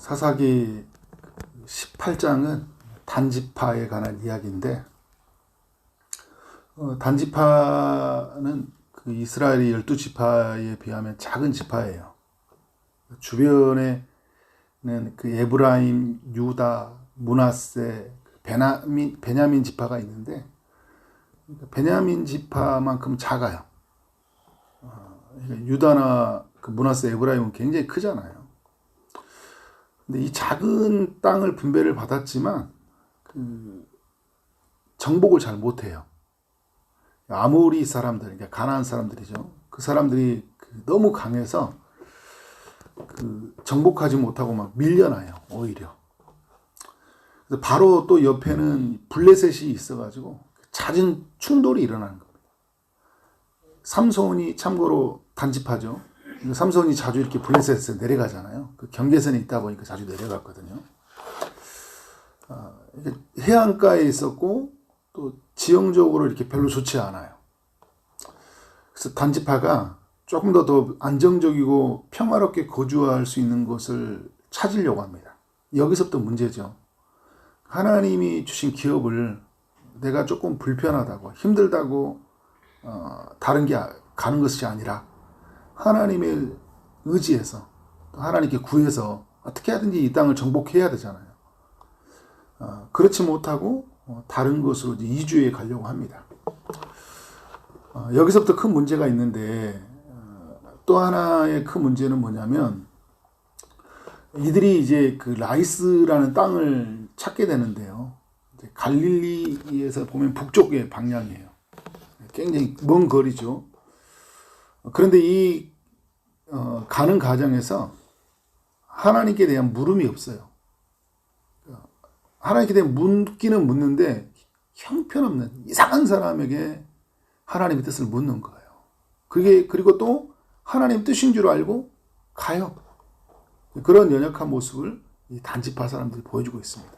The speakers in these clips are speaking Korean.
사사기 18장은 단지파에 관한 이야기인데, 단지파는 그 이스라엘의 12지파에 비하면 작은 지파예요. 주변에는 그 에브라임, 유다, 므낫세, 베냐민 지파가 있는데, 베냐민 지파만큼 작아요. 유다나 그 므낫세, 에브라임은 굉장히 크잖아요. 근데 이 작은 땅을 분배를 받았지만 정복을 잘 못해요. 아모리 사람들, 그러니까 가나안 사람들이죠. 그 사람들이 너무 강해서 정복하지 못하고 막 밀려나요, 오히려. 그래서 바로 또 옆에는 블레셋이 있어가지고 잦은 충돌이 일어나는 겁니다. 삼손이 참고로 단지파죠. 삼손이 자주 이렇게 블레셋에 내려가잖아요. 그 경계선에 있다 보니까 자주 내려갔거든요. 해안가에 있었고 또 지형적으로 이렇게 별로 좋지 않아요. 그래서 단지파가 조금 더 안정적이고 평화롭게 거주할 수 있는 곳을 찾으려고 합니다. 여기서부터 문제죠. 하나님이 주신 기업을 내가 조금 불편하다고 힘들다고 다른 게 가는 것이 아니라 하나님의 의지에서 하나님께 구해서 어떻게 하든지 이 땅을 정복해야 되잖아요. 그렇지 못하고 다른 곳으로 이주해 가려고 합니다. 여기서부터 큰 문제가 있는데, 또 하나의 큰 문제는 뭐냐면, 이들이 이제 그 라이스라는 땅을 찾게 되는데요. 이제 갈릴리에서 보면 북쪽의 방향이에요. 굉장히 먼 거리죠. 그런데 이 가는 과정에서 하나님께 대한 물음이 없어요. 하나님께 대한 묻기는 묻는데 형편없는 이상한 사람에게 하나님의 뜻을 묻는 거예요. 그리고 또 하나님 뜻인 줄 알고 가요. 그런 연약한 모습을 이 단지파 사람들이 보여주고 있습니다.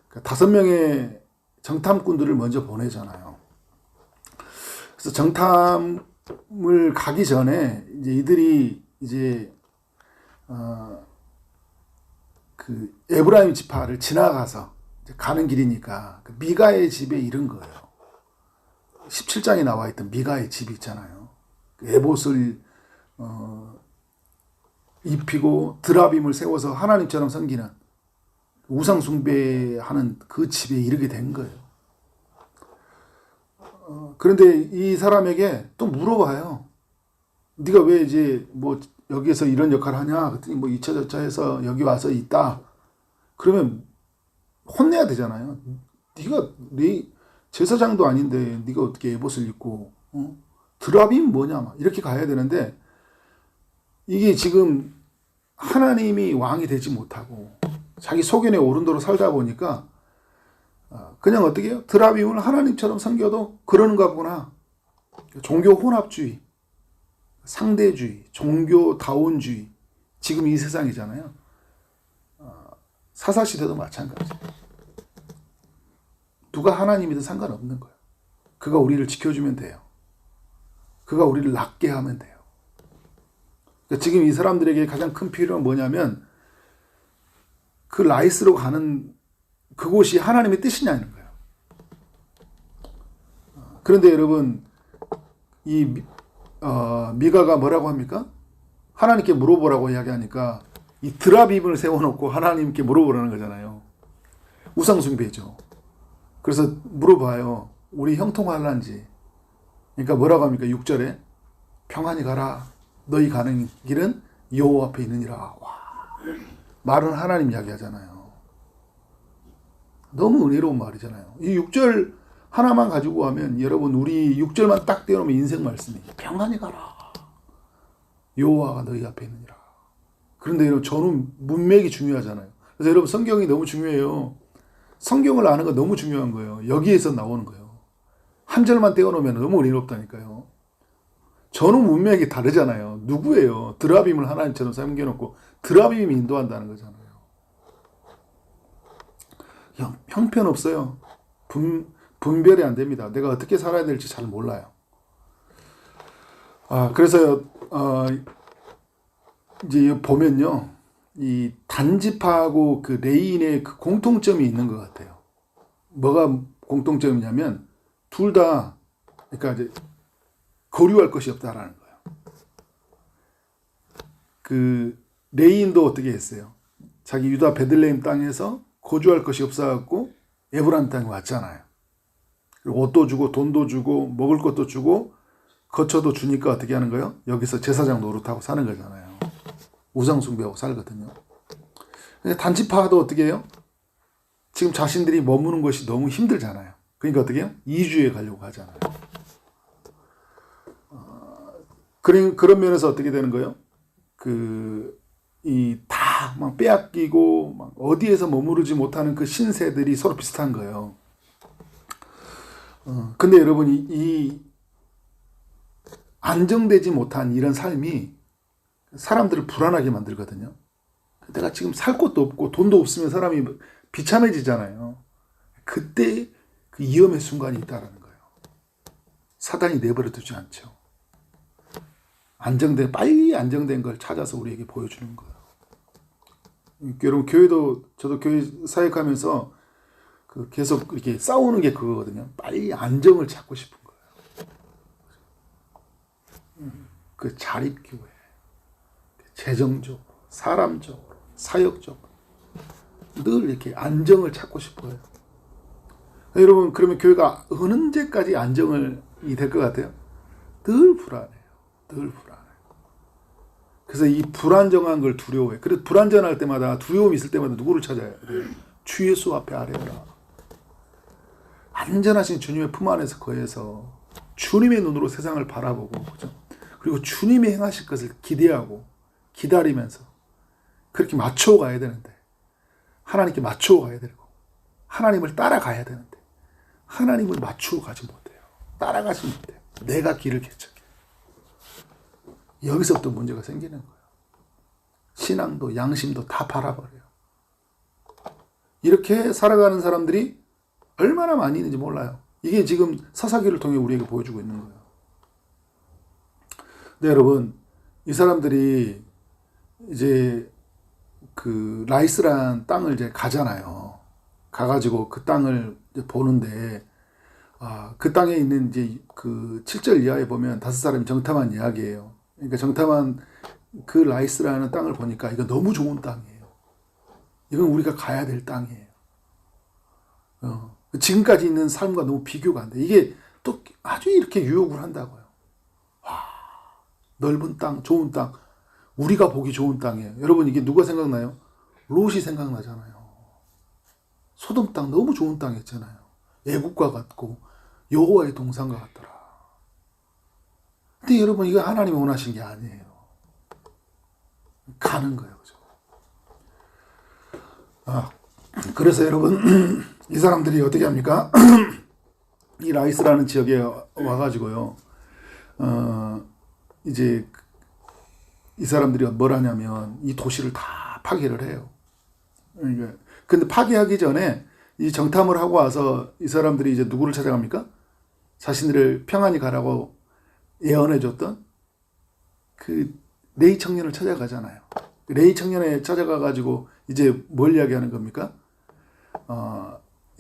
그러니까 5명의 정탐꾼들을 먼저 보내잖아요. 그래서 정탐을 가기 전에 이제 이들이 이제 그 에브라임 지파를 지나가서 가는 길이니까 그 미가의 집에 이른 거예요. 17장에 나와 있던 미가의 집이 있잖아요. 그 에봇을 입히고 드라빔을 세워서 하나님처럼 섬기는 우상 숭배하는 그 집에 이르게 된 거예요. 그런데 이 사람에게 또 물어봐요. 네가 왜 이제 뭐 여기에서 이런 역할을 하냐? 그랬더니 뭐 이차저차 해서 여기 와서 있다. 그러면 혼내야 되잖아요. 네 제사장도 아닌데 네가 어떻게 에봇을 입고 드라빔 뭐냐? 막 이렇게 가야 되는데, 이게 지금 하나님이 왕이 되지 못하고 자기 소견에 오른 대로 살다 보니까 그냥 어떻게 해요? 드라빔을 하나님처럼 섬겨도 그러는가 보구나. 종교 혼합주의, 상대주의, 종교다운주의, 지금 이 세상이잖아요. 사사시대도 마찬가지예요. 누가 하나님이든 상관없는 거예요. 그가 우리를 지켜주면 돼요. 그가 우리를 낫게 하면 돼요. 그러니까 지금 이 사람들에게 가장 큰 필요는 뭐냐면 그 라이스로 가는 그곳이 하나님의 뜻이냐는 거예요. 그런데 여러분, 이 미가가 뭐라고 합니까? 하나님께 물어보라고 이야기하니까 이 드라빔을 세워놓고 하나님께 물어보라는 거잖아요. 우상숭배죠. 그래서 물어봐요. 우리 형통할란지. 그러니까 뭐라고 합니까? 6절에 평안히 가라. 너희 가는 길은 여호와 앞에 있느니라. 와, 말은 하나님 이야기하잖아요. 너무 은혜로운 말이잖아요. 이 6절 하나만 가지고 하면, 여러분, 우리 6절만 딱 떼어놓으면 인생 말씀이에요. 평안히 가라. 여호와가 너희 앞에 있느니라. 그런데 여러분, 저는 문맥이 중요하잖아요. 그래서 여러분, 성경이 너무 중요해요. 성경을 아는 거 너무 중요한 거예요. 여기에서 나오는 거예요. 한 절만 떼어놓으면 너무 은혜롭다니까요. 저는 문맥이 다르잖아요. 누구예요? 드라빔을 하나님처럼 섬겨놓고 드라빔이 인도한다는 거잖아요. 형편없어요. 분별이 안 됩니다. 내가 어떻게 살아야 될지 잘 몰라요. 그래서 이제 보면요, 이 단지파하고 그 레인의 그 공통점이 있는 것 같아요. 뭐가 공통점이냐면 둘 다 그러니까 이제 거류할 것이 없다라는 거예요. 그 레인도 어떻게 했어요? 자기 유다 베들레헴 땅에서 거주할 것이 없어갖고 에브라임 땅에 왔잖아요. 그리고 옷도 주고 돈도 주고 먹을 것도 주고 거처도 주니까 어떻게 하는 거예요? 여기서 제사장 노릇하고 사는 거잖아요. 우상 숭배하고 살거든요. 단지파도 어떻게 해요? 지금 자신들이 머무는 것이 너무 힘들잖아요. 그러니까 어떻게 해요? 이주에 가려고 하잖아요. 그런 면에서 어떻게 되는 거예요? 다 막 빼앗기고 막 어디에서 머무르지 못하는 그 신세들이 서로 비슷한 거예요. 근데 여러분 이 안정되지 못한 이런 삶이 사람들을 불안하게 만들거든요. 내가 지금 살 곳도 없고 돈도 없으면 사람이 비참해지잖아요. 그때 그 위험의 순간이 있다는 거예요. 사단이 내버려 두지 않죠. 빨리 안정된 걸 찾아서 우리에게 보여주는 거예요. 여러분, 저도 교회 사역하면서 계속 이렇게 싸우는 게 그거거든요. 빨리 안정을 찾고 싶은 거예요. 그 자립교회, 재정적으로, 사람적으로, 사역적으로 늘 이렇게 안정을 찾고 싶어요. 여러분, 그러면 교회가 언제까지 안정이 될 것 같아요? 늘 불안해요. 늘 불안해요. 그래서 이 불안정한 걸 두려워해. 그래서 불안정할 때마다, 두려움이 있을 때마다 누구를 찾아야 돼요? 주 예수 앞에 아뢰어라. 안전하신 주님의 품 안에서 거해서 주님의 눈으로 세상을 바라보고, 그죠? 그리고 주님이 행하실 것을 기대하고 기다리면서 그렇게 맞춰 가야 되는데, 하나님께 맞춰 가야 되고 하나님을 따라가야 되는데 하나님을 맞추고 가지 못해요. 따라가지 못해요. 내가 길을 개척해. 여기서부터 문제가 생기는 거예요. 신앙도 양심도 다 팔아버려요. 이렇게 살아가는 사람들이 얼마나 많이 있는지 몰라요. 이게 지금 사사기를 통해 우리에게 보여주고 있는 거예요. 네, 여러분, 이 사람들이 이제 그 라이스란 땅을 이제 가잖아요. 가가지고 그 땅을 이제 보는데, 그 땅에 있는 이제 그 7절 이하에 보면 5사람이 정탐한 이야기예요. 그러니까 정탐한 그 라이스라는 땅을 보니까 이거 너무 좋은 땅이에요. 이건 우리가 가야 될 땅이에요. 지금까지 있는 삶과 너무 비교가 안 돼. 이게 또 아주 이렇게 유혹을 한다고요. 와, 넓은 땅, 좋은 땅, 우리가 보기 좋은 땅이에요. 여러분, 이게 누가 생각나요? 롯이 생각나잖아요. 소돔 땅 너무 좋은 땅이었잖아요. 애국과 같고 여호와의 동산과 같더라. 근데 여러분, 이거 하나님이 원하신 게 아니에요. 가는 거예요. 그죠? 그래서 여러분, 이 사람들이 어떻게 합니까? 이 라이스라는 지역에 와가지고요, 이제 이 사람들이 뭘 하냐면 이 도시를 다 파괴를 해요. 그러니까 근데 파괴하기 전에 이 정탐을 하고 와서 이 사람들이 이제 누구를 찾아갑니까? 자신들을 평안히 가라고 예언해줬던 그 레이 청년을 찾아가잖아요. 레이 청년에 찾아가가지고 이제 뭘 이야기하는 겁니까?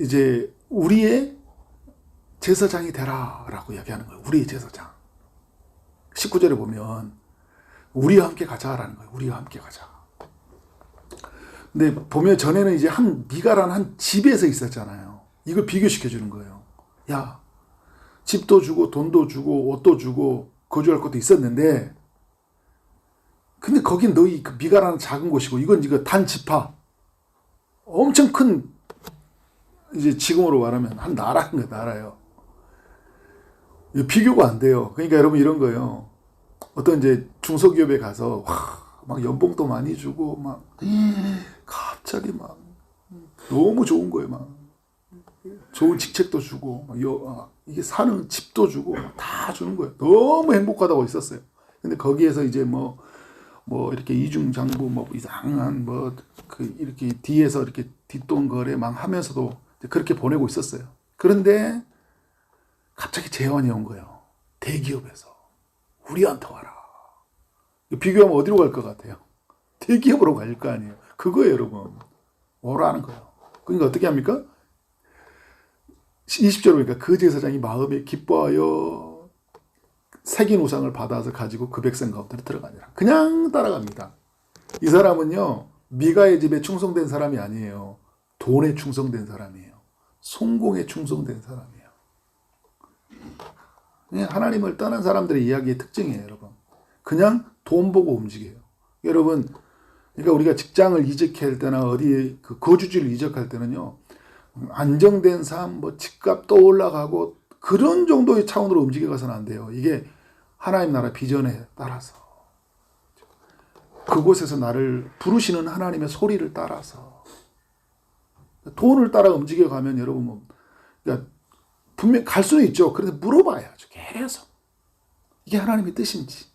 이제 우리의 제사장이 되라 라고 이야기하는 거예요. 우리의 제사장. 19절에 보면 우리와 함께 가자라는 거예요. 우리와 함께 가자. 근데 보면 전에는 이제 미가라는 한 집에서 있었잖아요. 이걸 비교시켜 주는 거예요. 야, 집도 주고 돈도 주고 옷도 주고 거주할 것도 있었는데, 근데 거긴 너희 그 미가라는 작은 곳이고 이건 이거 단지파, 엄청 큰, 이제 지금으로 말하면 한 나라인 거예요. 나라예요. 비교가 안 돼요. 그러니까 여러분, 이런 거예요. 어떤 이제 중소기업에 가서 막 연봉도 많이 주고 막 갑자기 막 너무 좋은 거예요. 막 좋은 직책도 주고 막 이게 사는 집도 주고 다 주는 거예요. 너무 행복하다고 있었어요. 근데 거기에서 이제 뭐 이렇게 이중장부 뭐 이상한 이렇게 뒤에서 이렇게 뒷돈 거래 막 하면서도 그렇게 보내고 있었어요. 그런데 갑자기 재원이 온 거예요. 대기업에서 우리한테 와라. 비교하면 어디로 갈 것 같아요? 대기업으로 갈 거 아니에요. 그거예요, 여러분. 오라는 거예요. 그러니까 어떻게 합니까? 20절 보니까 그 제사장이 마음에 기뻐하여 새긴 우상을 받아서 가지고 그 백성 가운데 들어가니라. 그냥 따라갑니다. 이 사람은요, 미가의 집에 충성된 사람이 아니에요. 돈에 충성된 사람이에요. 성공에 충성된 사람이에요. 그냥 하나님을 떠난 사람들의 이야기의 특징이에요, 여러분. 그냥 돈 보고 움직여요. 여러분, 그러니까 우리가 직장을 이직할 때나 어디 그 거주지를 이적할 때는요, 안정된 삶, 뭐 집값도 올라가고 그런 정도의 차원으로 움직여가서는 안 돼요. 이게 하나님 나라 비전에 따라서, 그곳에서 나를 부르시는 하나님의 소리를 따라서, 돈을 따라 움직여가면 여러분, 뭐, 그러니까 분명 갈 수는 있죠. 그런데 물어봐야죠. 계속. 이게 하나님의 뜻인지.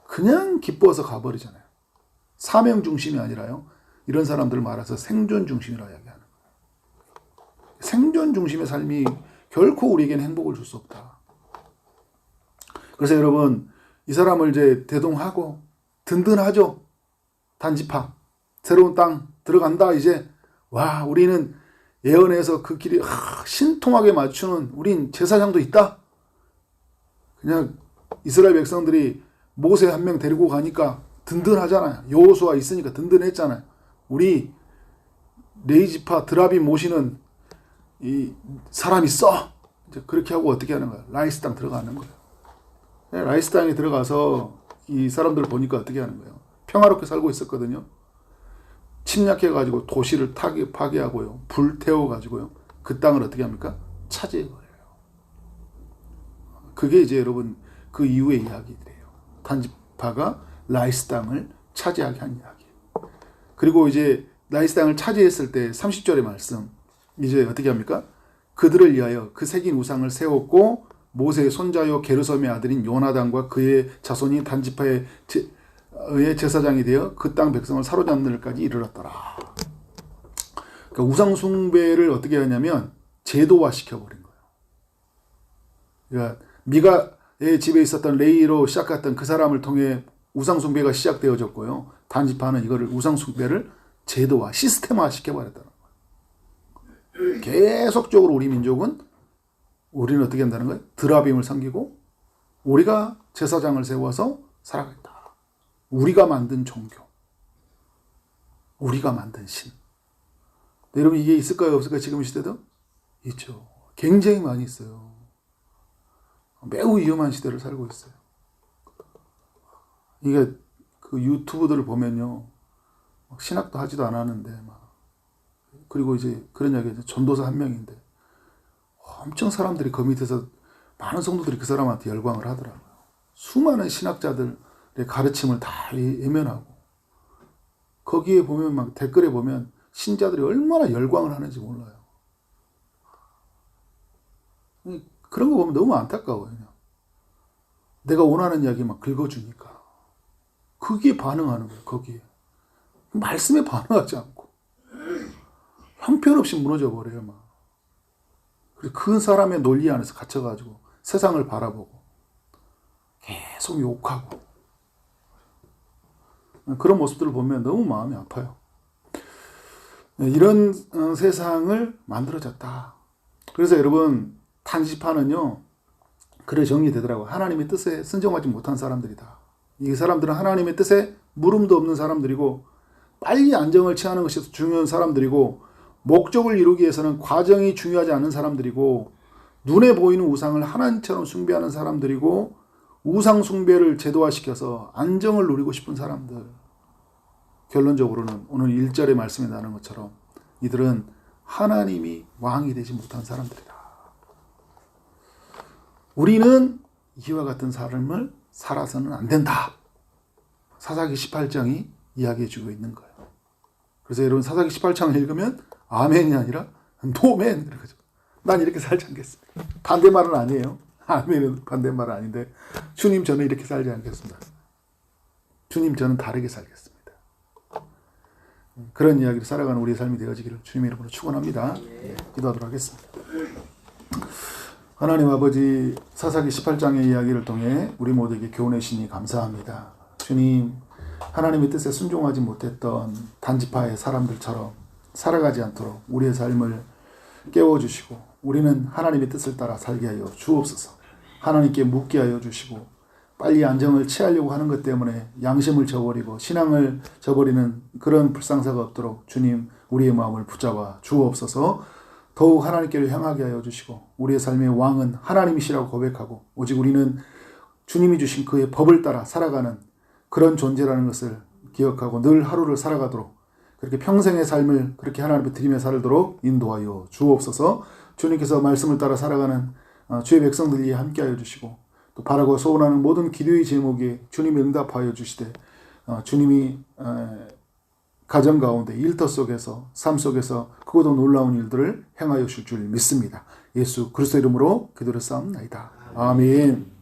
그냥 기뻐서 가버리잖아요. 사명 중심이 아니라요. 이런 사람들 말아서 생존 중심이라 이야기하는 거예요. 생존 중심의 삶이 결코 우리에게는 행복을 줄 수 없다. 그래서 여러분, 이 사람을 이제 대동하고 든든하죠. 단지파. 새로운 땅 들어간다. 이제 와, 우리는 예언에서 그 길이 신통하게 맞추는 우린 제사장도 있다. 그냥 이스라엘 백성들이 모세 한 명 데리고 가니까 든든하잖아요. 여호수아 있으니까 든든했잖아요. 우리 레이지파 드라비 모시는 이 사람 있어. 이제 그렇게 하고 어떻게 하는 거야? 라이스 땅 들어가는 거예요. 라이스 땅에 들어가서 이 사람들 보니까 어떻게 하는 거예요? 평화롭게 살고 있었거든요. 침략해가지고 도시를 파괴하고요. 불태워가지고요. 그 땅을 어떻게 합니까? 차지해버려요. 그게 이제 여러분 그 이후의 이야기들이에요. 단지파가 라이스 땅을 차지하게 한 이야기. 그리고 이제 라이스 땅을 차지했을 때 30절의 말씀. 이제 어떻게 합니까? 그들을 위하여 그 새긴 우상을 세웠고 모세의 손자요 게르솜의 아들인 요나단과 그의 자손이 단지파의 제사장이 되어 그 땅 백성을 사로잡는 일까지 이르렀더라. 그러니까 우상 숭배를 어떻게 하냐면 제도화 시켜버린 거예요. 그러니까 미가의 집에 있었던 레이로 시작했던 그 사람을 통해 우상 숭배가 시작되어졌고요. 단지파는 이거를 우상 숭배를 제도화, 시스템화 시켜버렸다는 거예요. 계속적으로 우리 민족은 우리는 어떻게 한다는 거예요? 드라빔을 섬기고 우리가 제사장을 세워서 살아가겠다. 우리가 만든 종교, 우리가 만든 신. 여러분 이게 있을까요? 없을까요? 지금 시대도? 있죠. 굉장히 많이 있어요. 매우 위험한 시대를 살고 있어요. 이게 그 유튜브들을 보면요, 신학도 하지도 않았는데 그리고 이제 그런 이야기죠. 전도사 한 명인데 엄청 사람들이 그 밑에서 많은 성도들이 그 사람한테 열광을 하더라고요. 수많은 신학자들의 가르침을 다 외면하고 거기에 보면 막 댓글에 보면 신자들이 얼마나 열광을 하는지 몰라요. 그런 거 보면 너무 안타까워요. 그냥. 내가 원하는 이야기 막 긁어주니까 거기에 반응하는 거예요. 거기에 말씀에 반응하지 않고 형편없이 무너져 버려요. 막. 그 사람의 논리 안에서 갇혀가지고 세상을 바라보고 계속 욕하고 그런 모습들을 보면 너무 마음이 아파요. 이런 세상을 만들어졌다. 그래서 여러분 단지파는요, 그래 정리되더라고요. 하나님의 뜻에 순종하지 못한 사람들이다. 이 사람들은 하나님의 뜻에 물음도 없는 사람들이고 빨리 안정을 취하는 것이 중요한 사람들이고 목적을 이루기 위해서는 과정이 중요하지 않은 사람들이고 눈에 보이는 우상을 하나님처럼 숭배하는 사람들이고 우상 숭배를 제도화시켜서 안정을 누리고 싶은 사람들. 결론적으로는 오늘 1절의 말씀에 나는 것처럼 이들은 하나님이 왕이 되지 못한 사람들이다. 우리는 이와 같은 삶을 살아서는 안 된다. 사사기 18장이 이야기해 주고 있는 거예요. 그래서 여러분 사사기 18장을 읽으면 아멘이 아니라 노멘. 난 이렇게 살지 않겠습니다. 반대말은 아니에요. 아멘은 반대말은 아닌데 주님 저는 이렇게 살지 않겠습니다. 주님 저는 다르게 살겠습니다. 그런 이야기를 살아가는 우리의 삶이 되어지기를 주님의 이름으로 축원합니다. 기도하도록 하겠습니다. 하나님 아버지, 사사기 18장의 이야기를 통해 우리 모두에게 교훈해 주시니 감사합니다. 주님, 하나님의 뜻에 순종하지 못했던 단지파의 사람들처럼 살아가지 않도록 우리의 삶을 깨워주시고 우리는 하나님의 뜻을 따라 살게 하여 주옵소서. 하나님께 묻게 하여 주시고 빨리 안정을 취하려고 하는 것 때문에 양심을 저버리고 신앙을 저버리는 그런 불상사가 없도록 주님 우리의 마음을 붙잡아 주옵소서. 더욱 하나님께로 향하게 하여 주시고 우리의 삶의 왕은 하나님이시라고 고백하고 오직 우리는 주님이 주신 그의 법을 따라 살아가는 그런 존재라는 것을 기억하고 늘 하루를 살아가도록 그렇게 평생의 삶을 그렇게 하나님 앞에 드리며 살도록 인도하여 주옵소서. 주님께서 말씀을 따라 살아가는 주의 백성들이 함께하여 주시고 또 바라고 소원하는 모든 기도의 제목에 주님이 응답하여 주시되 주님이 가정 가운데 일터 속에서 삶 속에서 크고도 놀라운 일들을 행하여 주실 줄 믿습니다. 예수 그리스도 이름으로 기도를 쌓옵나이다. 아멘.